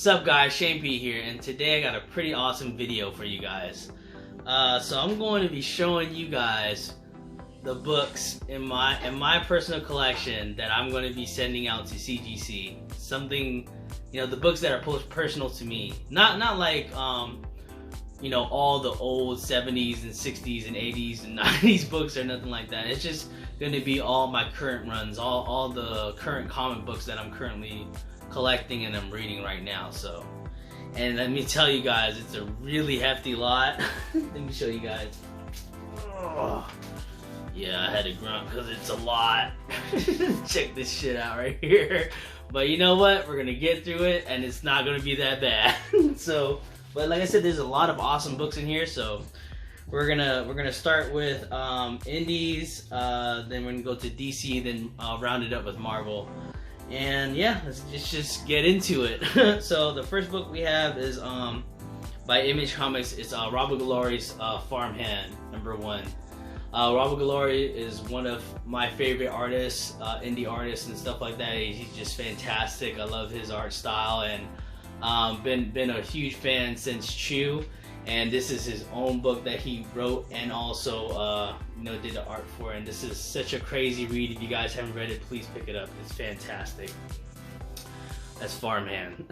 What's up guys, Shane P here, and today I got a pretty awesome video for you guys. So I'm going to be showing you guys the books in my personal collection that I'm going to be sending out to CGC. Something, you know, the books that are personal to me. Not like you know, all the old 70s and 60s and 80s and 90s books or nothing like that. It's just going to be all my current runs, all the current comic books that I'm currently collecting and I'm reading right now. So, and let me tell you guys, it's a really hefty lot. Let me show you guys. Oh, yeah, I had to grunt because it's a lot. Check this shit out right here. But you know what? We're gonna get through it, and it's not gonna be that bad. So, but like I said, there's a lot of awesome books in here. So we're gonna start with indies, then we're gonna go to DC, then round it up with Marvel. And yeah, let's just get into it. So the first book we have is by Image Comics. It's Robert Gallori's Farmhand #1. Robert Gallori is one of my favorite artists, indie artists and stuff like that. He's just fantastic. I love his art style, and been a huge fan since Chew. And this is his own book that he wrote and also you know, did the art for. And this is such a crazy read. If you guys haven't read it, please pick it up. It's fantastic. That's Farmhand.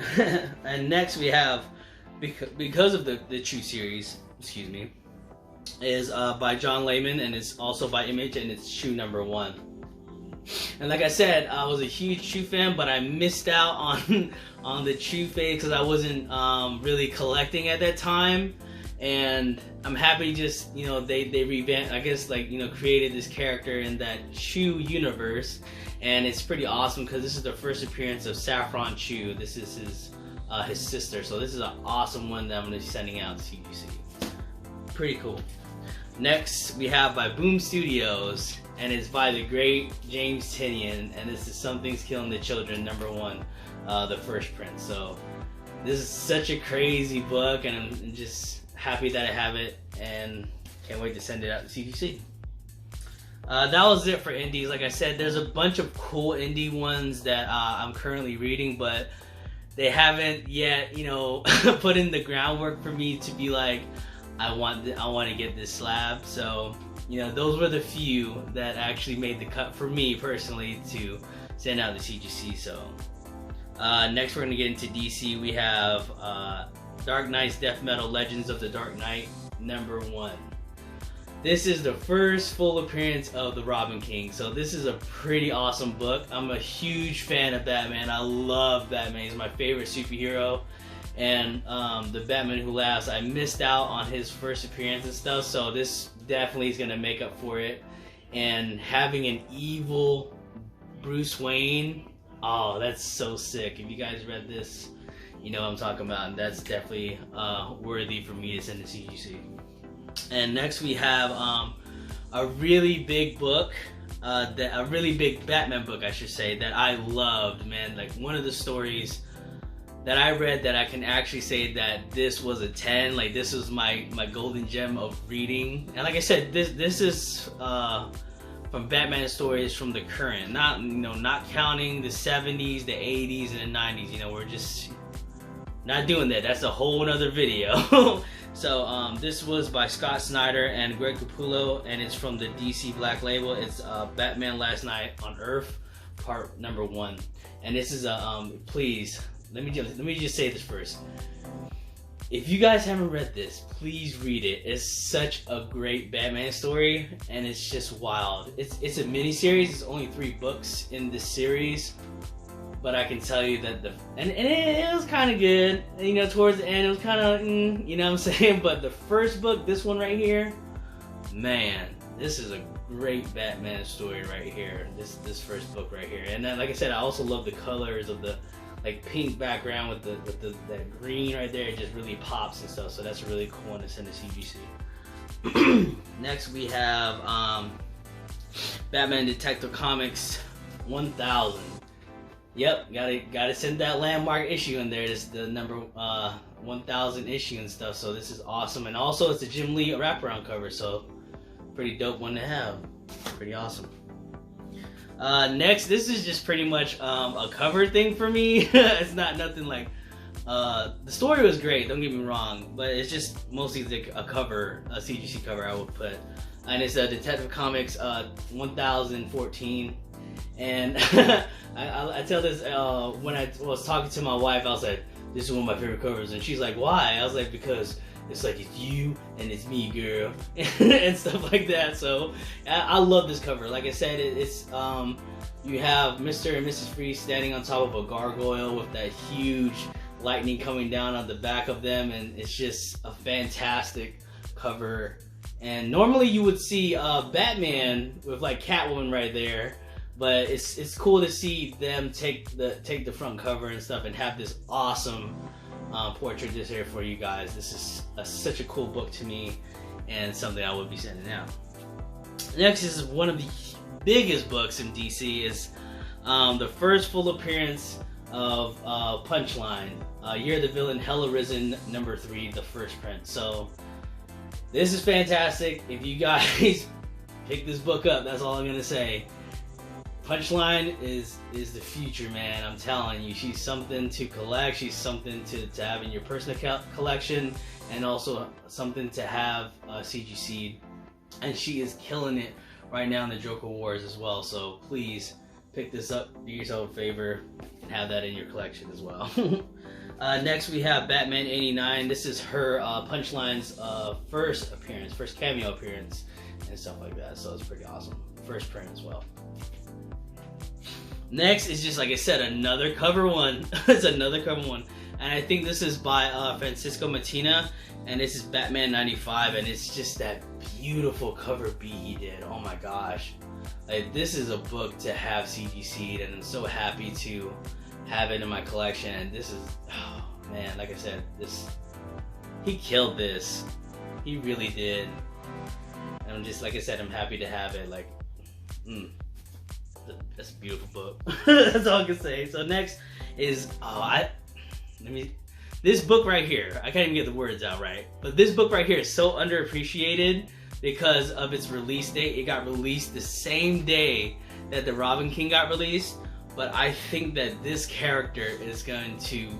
And next we have, because of the Chew series, excuse me, is by John Layman, and it's also by Image, and it's Chew #1. And like I said, I was a huge Chew fan, but I missed out on the Chew phase because I wasn't really collecting at that time. And I'm happy just, you know, they revamped, I guess, like, you know, created this character in that Chew universe. And it's pretty awesome because this is the first appearance of Saffron Chew. This is his sister. So this is an awesome one that I'm going to be sending out to CGC. Pretty cool. Next we have by Boom Studios, and it's by the great James Tynion, and this is Something's Killing the Children #1, the first print. So this is such a crazy book, and I'm just happy that I have it, and can't wait to send it out to CGC. That was it for indies. Like I said, there's a bunch of cool indie ones that I'm currently reading, but they haven't yet, you know, put in the groundwork for me to be like, I want to get this slab. So, you know, those were the few that actually made the cut for me personally to send out to CGC. So next we're going to get into DC. We have Dark Knight's Death Metal Legends of the Dark Knight #1. This is the first full appearance of the Robin King. So this is a pretty awesome book. I'm a huge fan of Batman. I love Batman. He's my favorite superhero. And the Batman Who Laughs, I missed out on his first appearance and stuff, so this definitely is going to make up for it. And having an evil Bruce Wayne, oh, that's so sick. If you guys read this, you know what I'm talking about, and that's definitely worthy for me to send to CGC. And next we have a really big book, a really big Batman book, I should say, that I loved, man. Like, one of the stories that I read that I can actually say that this was a 10. Like, this was my golden gem of reading. And like I said, this is from Batman stories from the current, not counting the 70s, the 80s, and the 90s. You know, we're just not doing that. That's a whole nother video. So this was by Scott Snyder and Greg Capullo, and it's from the DC Black Label. It's Batman Last Night on Earth, part #1. And this is a please. Let me just say this first. If you guys haven't read this, please read it. It's such a great Batman story, and it's just wild. It's a mini-series. It's only 3 books in this series, but I can tell you that it was kind of good. You know, towards the end, it was kind of, you know what I'm saying? But the first book, this one right here, man, this is a great Batman story right here. This first book right here, and then, like I said, I also love the colors of the, like, pink background with that green right there. It just really pops and stuff. So that's a really cool one to send to CGC. Next we have Batman Detective Comics 1000. Yep, gotta send that landmark issue in there. This is the number 1000 issue and stuff. So this is awesome, and also it's a Jim Lee wraparound cover. So pretty dope one to have. Pretty awesome. Next, this is just pretty much a cover thing for me. It's not nothing like The story was great, don't get me wrong, but it's just mostly like a cover, a CGC cover I would put. And it's a Detective Comics 1014. And I tell this when I was talking to my wife, I was like, this is one of my favorite covers, and she's like, why? I was like, because it's like, it's you and it's me, girl, and stuff like that. So I love this cover. Like I said, it's you have Mr. and Mrs. Freeze standing on top of a gargoyle with that huge lightning coming down on the back of them, and it's just a fantastic cover. And normally you would see Batman with like Catwoman right there, but it's cool to see them take the front cover and stuff and have this awesome portrait just here for you guys. This is such a cool book to me, and something I would be sending out. Next is one of the biggest books in DC, is the first full appearance of Punchline, Year of the Villain, Hell Arisen #3, the first print. So this is fantastic. If you guys pick this book up, that's all I'm gonna say. Punchline is the future, man. I'm telling you, she's something to collect. She's something to have in your personal collection, and also something to have CGC. And she is killing it right now in the Joker Wars as well. So please pick this up, do yourself a favor, and have that in your collection as well. Next we have Batman 89. This is her Punchline's first cameo appearance and stuff like that. So it's pretty awesome. First print as well. Next is just, like I said, another cover one. It's another cover one. And I think this is by Francisco Matina. And this is Batman 95. And it's just that beautiful cover B he did. Oh my gosh. Like, this is a book to have CGC'd. And I'm so happy to have it in my collection. And this is, oh man, like I said, he killed this. He really did. And I'm just, like I said, I'm happy to have it. Like, that's a beautiful book. That's all I can say. So next is this book right here. I can't even get the words out right, but this book right here is so underappreciated because of its release date. It got released the same day that the Robin King got released, but I think that this character is going to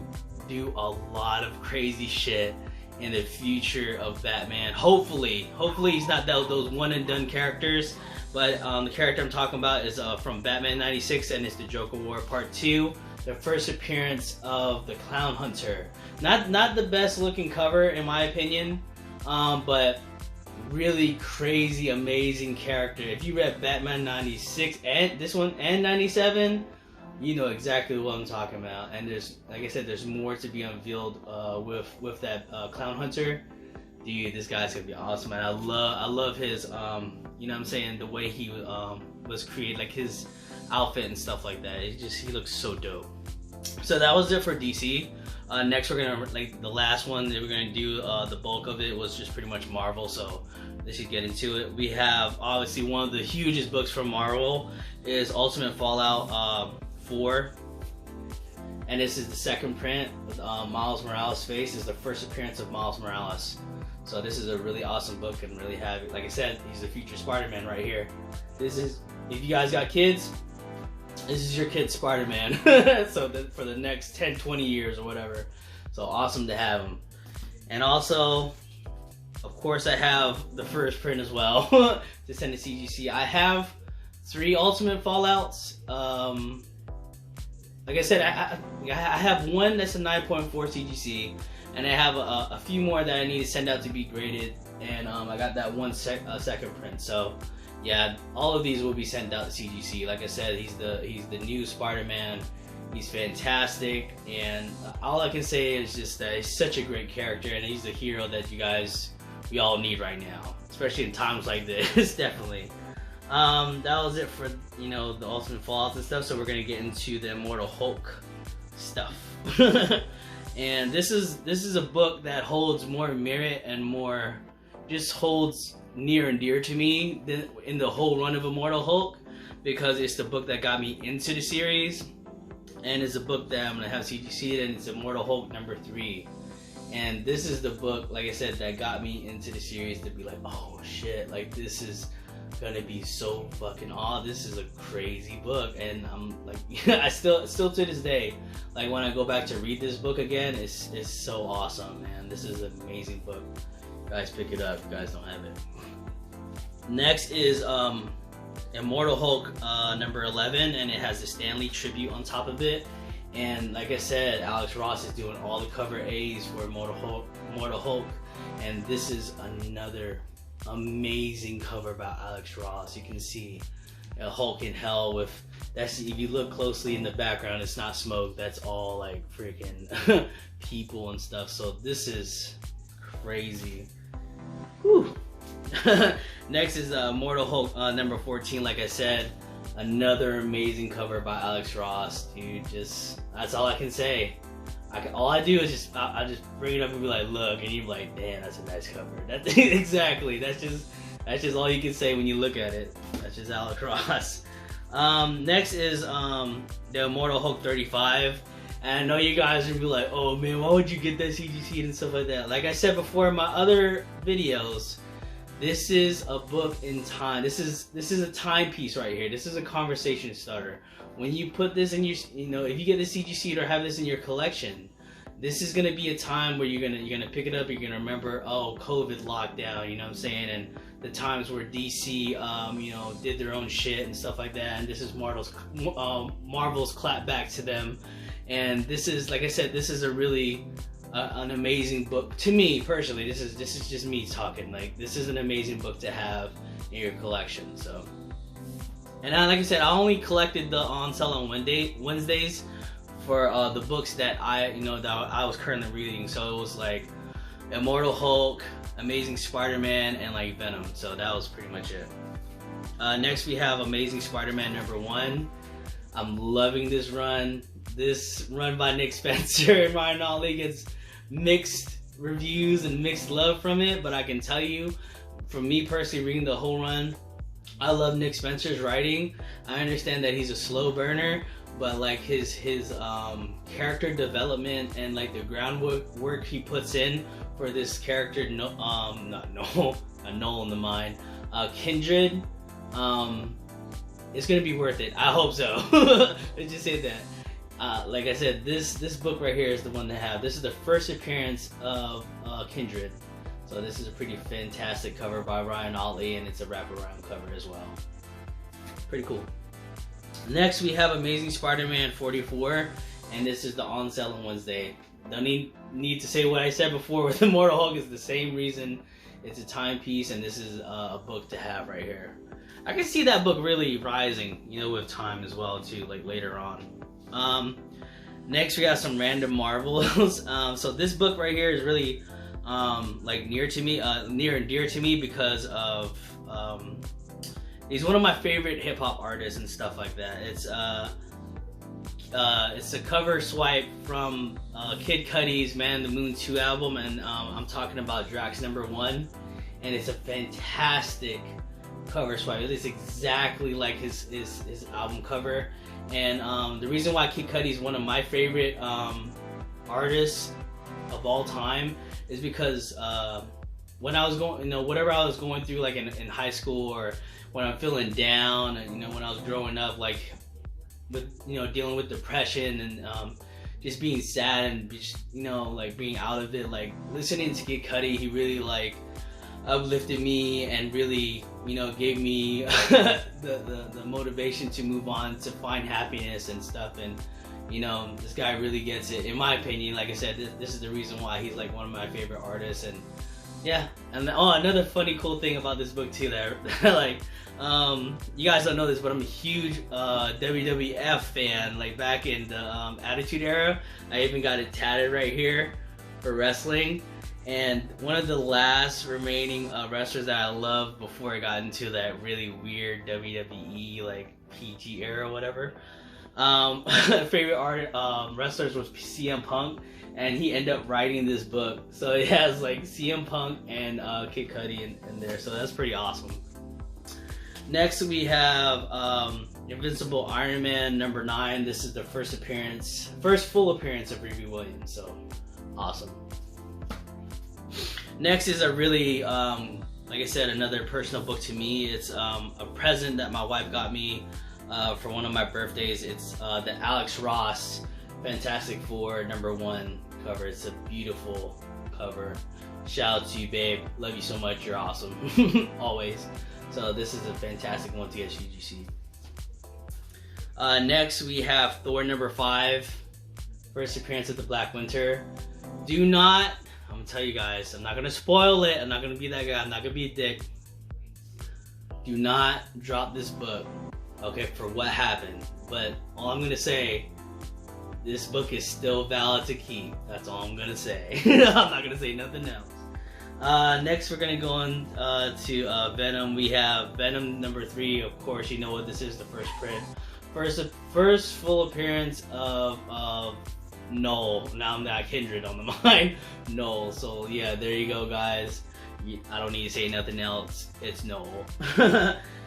do a lot of crazy shit in the future of Batman. Hopefully he's not those one and done characters. But the character I'm talking about is from Batman 96, and it's the Joker War Part 2. The first appearance of the Clown Hunter. Not the best looking cover in my opinion, but really crazy, amazing character. If you read Batman 96 and this one and 97, you know exactly what I'm talking about. And there's, like I said, there's more to be unveiled with that Clown Hunter. Dude, this guy's gonna be awesome, and I love his you know what I'm saying, the way he was created, like his outfit and stuff like that. He looks so dope. So that was it for DC. Next we're gonna, like the last one that we're gonna do, the bulk of it was just pretty much Marvel, so let's just get into it. We have obviously one of the hugest books from Marvel is Ultimate Fallout 4. And this is the second print with Miles Morales' face. This is the first appearance of Miles Morales. So this is a really awesome book, and really have, like I said, he's the future Spider-Man right here. This is, if you guys got kids, this is your kid's Spider-Man. So for the next 10, 20 years or whatever. So awesome to have him. And also, of course, I have the first print as well to send to CGC. I have 3 Ultimate Fallouts. Like I said, I have one that's a 9.4 CGC, and I have a few more that I need to send out to be graded, and I got that one second print. So yeah, all of these will be sent out to CGC. Like I said, he's the new Spider-Man. He's fantastic, and all I can say is just that he's such a great character, and he's the hero that we all need right now, especially in times like this. Definitely. That was it for, you know, the Ultimate Fallouts and stuff. So we're gonna get into the Immortal Hulk stuff. And this is a book that holds more merit and more, just holds near and dear to me in the whole run of Immortal Hulk, because it's the book that got me into the series, and it's a book that I'm gonna have CGC, and it's Immortal Hulk #3. And this is the book, like I said, that got me into the series to be like, oh shit, like this is gonna be so fucking awesome. This is a crazy book, and I'm like, I still to this day, like when I go back to read this book again, it's so awesome, man. This is an amazing book. Guys, pick it up. You guys don't have it. Next is Immortal Hulk number 11, and it has the Stan Lee tribute on top of it. And like I said, Alex Ross is doing all the cover A's for Immortal Hulk, and this is another amazing cover about Alex Ross. You can see a Hulk in hell with, that's, if you look closely in the background, it's not smoke, that's all like freaking people and stuff. So this is crazy. Whew. Next is Immortal Hulk number 14. Like I said, another amazing cover by Alex Ross, dude. Just, that's all I can say. All I do is just I just bring it up and be like, look, and you're like, damn, that's a nice cover. That's exactly. That's just all you can say when you look at it. That's just Alex Ross. Next is the Immortal Hulk 35. And I know you guys are gonna be like, oh man, why would you get that CGC and stuff like that? Like I said before in my other videos, this is a book in time. This is a timepiece right here. This is a conversation starter. When you put this in your, you know, if you get the CGC or have this in your collection, this is gonna be a time where you're gonna pick it up. You're gonna remember, oh, COVID lockdown. You know what I'm saying? And the times where DC, you know, did their own shit and stuff like that. And this is Marvel's clap back to them. And this is, like I said, this is a really an amazing book to me personally. This is just me talking. Like, this is an amazing book to have in your collection. So, and like I said, I only collected the on sale on Wednesdays for the books that I was currently reading. So it was like Immortal Hulk, Amazing Spider-Man, and like Venom. So that was pretty much it. Next we have Amazing Spider-Man number 1. I'm loving this run. This run by Nick Spencer and Ryan Ottley gets mixed reviews and mixed love from it, but I can tell you, for me personally, reading the whole run, I love Nick Spencer's writing. I understand that he's a slow burner, but like his character development and like the groundwork he puts in for this character, not Noel, a Noel in the mind, Kindred, it's gonna be worth it. I hope so. Let's just say that. Like I said, this book right here is the one to have. This is the first appearance of Kindred. So this is a pretty fantastic cover by Ryan Ottley, and it's a wraparound cover as well. Pretty cool. Next we have Amazing Spider-Man 44, and this is the on sale on Wednesday. Don't need to say what I said before with Immortal Hulk. Is the same reason. It's a timepiece, and this is a book to have right here. I can see that book really rising, you know, with time as well too, like later on. Next we got some random Marvels. So this book right here is really like near and dear to me because of he's one of my favorite hip hop artists and stuff like that. It's a cover swipe from Kid Cudi's Man the Moon 2 album, and I'm talking about Drax number 1, and it's a fantastic cover swipe. It's exactly like his album cover. And the reason why Kid Cudi is one of my favorite artists of all time is because when I was going, whatever I was going through, like in high school, or when I'm feeling down, and when I was growing up, like with dealing with depression and just being sad and just like being out of it, like listening to Kid Cudi, he really like uplifted me and really gave me the motivation to move on, to find happiness and stuff. And this guy really gets it, in my opinion. Like I said, this is the reason why he's like one of my favorite artists. And yeah, and another funny cool thing about this book too, that like you guys don't know this, but I'm a huge WWF fan. Like back in the Attitude Era, I even got it tatted right here for wrestling. And one of the last remaining wrestlers that I loved before I got into that really weird WWE like PG era, whatever, favorite wrestlers was CM Punk, and he ended up writing this book. So it has like CM Punk and Kid Cudi in there, so that's pretty awesome. Next we have Invincible Iron Man number 9. This is the first full appearance of Riri Williams, so awesome. Next is a really like I said, another personal book to me. It's a present that my wife got me for one of my birthdays. It's the Alex Ross Fantastic Four #1 cover. It's a beautiful cover. Shout out to you, babe. Love you so much. You're awesome. Always. So this is a fantastic one to get CGC. Next we have Thor #5, first appearance of the Black Winter. Do not, I'm gonna tell you guys, I'm not gonna spoil it. I'm not gonna be that guy. I'm not gonna be a dick. Do not drop this book, okay, for what happened. But all I'm gonna say, this book is still valid to keep. That's all I'm gonna say. I'm not gonna say nothing else. Next we're gonna go on to Venom. We have Venom #3. Of course, you know what this is, the first print. First full appearance of Null. Now I'm that Kindred on the mind. Null. So yeah, there you go, guys. I don't need to say nothing else. It's Null.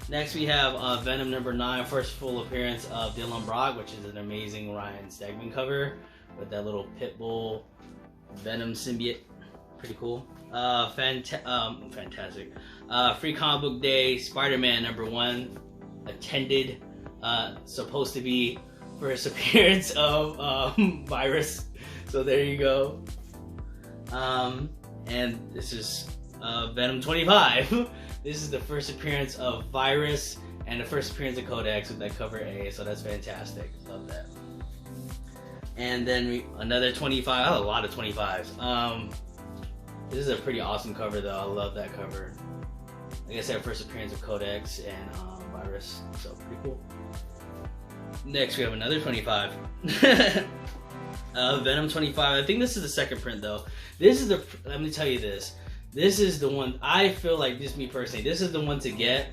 Next we have Venom #9, first full appearance of Dylan Brock, which is an amazing Ryan Stegman cover with that little Pitbull Venom symbiote. Pretty cool. Fantastic. Free Comic Book Day, Spider-Man #1, attended. Supposed to be first appearance of Virus. So there you go. And this is Venom 25. This is the first appearance of Virus and the first appearance of Codex with that cover A. So that's fantastic. Love that. And then another 25. Oh, a lot of 25s. This is a pretty awesome cover though. I love that cover. Like I said, first appearance of Codex and Virus. So pretty cool. Next we have another 25. Venom 25. I think this is the second print though. This is the, let me tell you this. This is the one, I feel like, just me personally, this is the one to get.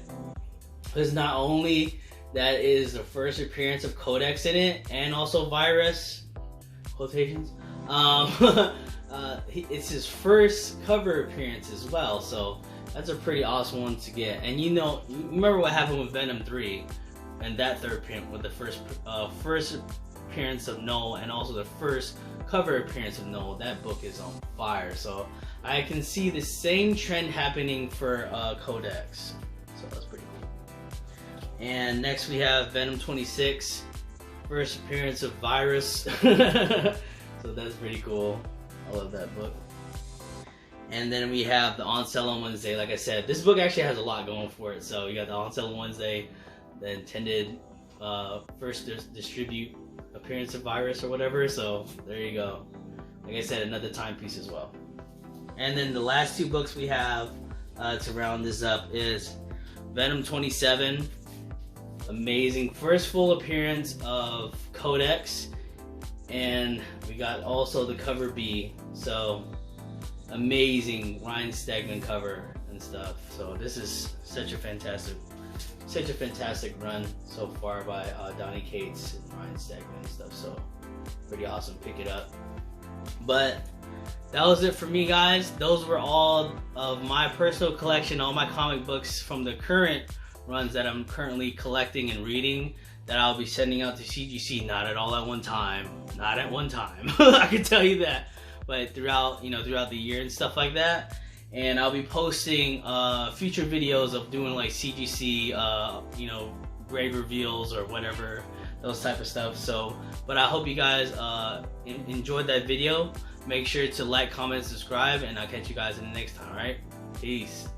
Because not only that is the first appearance of Codex in it, and also Virus, quotations, it's his first cover appearance as well. So that's a pretty awesome one to get. And you know, you remember what happened with Venom 3 and that third print with the first appearance of Null and also the first cover appearance of Null. That book is on fire. So I can see the same trend happening for Codex. So that's pretty cool. And next we have Venom 26, first appearance of Virus. So that's pretty cool. I love that book. And then we have the On Sale on Wednesday. Like I said, this book actually has a lot going for it. So you got the On Sale on Wednesday, the intended first distribute appearance of Virus or whatever. So there you go. Like I said, another timepiece as well. And then the last two books we have to round this up is Venom 27. Amazing first full appearance of Codex. And we got also the cover B. So amazing Ryan Stegman cover and stuff. So this is such a fantastic run so far by Donny Cates and Ryan Stegman and stuff. So pretty awesome. Pick it up. But that was it for me, guys. Those were all of my personal collection, all my comic books from the current runs that I'm currently collecting and reading that I'll be sending out to CGC. Not at all at one time. Not at one time. I can tell you that. But throughout the year and stuff like that. And I'll be posting future videos of doing like CGC, grade reveals or whatever, those type of stuff. So, but I hope you guys enjoyed that video. Make sure to like, comment, subscribe, and I'll catch you guys in the next time, alright? Peace.